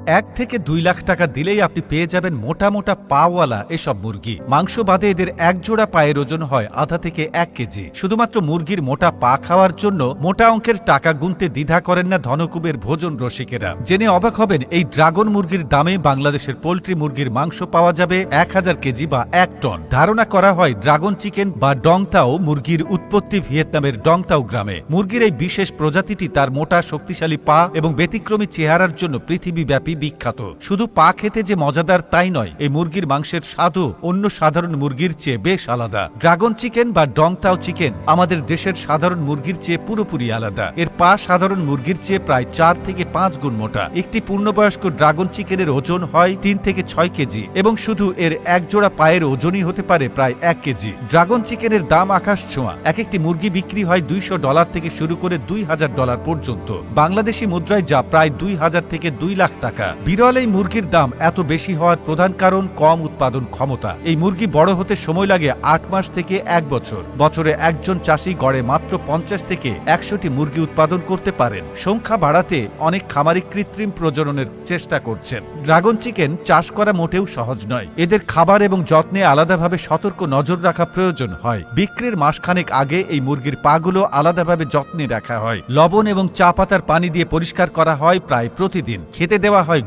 1 থেকে 2 লাখ টাকা দিলেই আপনি পেয়ে যাবেন মোটা মোটা পাওয়ালা এসব মুরগি। মাংস বাদে এদের এক জোড়া পায়ের ওজন হয় আধা থেকে 1 কেজি। শুধুমাত্র মুরগির মোটা পা খাওয়ার জন্য মোটা অঙ্কের টাকা গুনতে দ্বিধা করেন না ধনকুবের ভোজন রসিকেরা। জেনে অবাক হবেন, এই ড্রাগন মুরগির দামে বাংলাদেশের পোল্ট্রি মুরগির মাংস পাওয়া যাবে 1000 কেজি বা 1 টন। ধারণা করা হয় ড্রাগন চিকেন বা ডংটাও মুরগির উৎপত্তি ভিয়েতনামের ডংটাও গ্রামে। মুরগির এই বিশেষ প্রজাতিটি তার মোটা শক্তিশালী পা এবং ব্যতিক্রমী চেহারার জন্য পৃথিবীব্যাপী বিখ্যাত। শুধু পা খেতে যে মজাদার তাই নয়, এই মুরগির মাংসের স্বাদও অন্য সাধারণ মুরগির চেয়ে বেশ আলাদা। ড্রাগন চিকেন বা ডংটাও চিকেন আমাদের দেশের সাধারণ মুরগির চেয়ে পুরোপুরি আলাদা। এর পা সাধারণ মুরগির চেয়ে প্রায় 4 থেকে 5 গুণ মোটা। একটি পূর্ণবয়স্ক ড্রাগন চিকেনের ওজন হয় 3 থেকে 6 কেজি এবং শুধু এর এক জোড়া পায়ের ওজনই হতে পারে প্রায় 1 কেজি। ড্রাগন চিকেনের দাম আকাশ ছোঁয়া। এক একটি মুরগি বিক্রি হয় $200 থেকে শুরু করে $2000 পর্যন্ত। বাংলাদেশি মুদ্রায় যা প্রায় 2000 থেকে 2 লাখ টাকা। বিরল এই মুরগির দাম এত বেশি হওয়ার প্রধান কারণ কম উৎপাদন ক্ষমতা। এই মুরগি বড় হতে সময় লাগে 8 মাস থেকে 1 বছর। বছরে একজন চাষি গড়ে মাত্র 50 থেকে 100টি মুরগি উৎপাদন করতে পারেন। সংখ্যা বাড়াতে অনেক খামারি কৃত্রিম প্রজননের চেষ্টা করছেন। ড্রাগন চিকেন চাষ করা মোটেও সহজ নয়। এদের খাবার এবং যত্নে আলাদাভাবে সতর্ক নজর রাখা প্রয়োজন হয়। বিক্রির মাসখানেক আগে এই মুরগির পাগুলো আলাদাভাবে যত্নে রাখা হয়। লবণ এবং চা পাতার পানি দিয়ে পরিষ্কার করা হয় প্রায় প্রতিদিন। খেতে দেওয়া হয়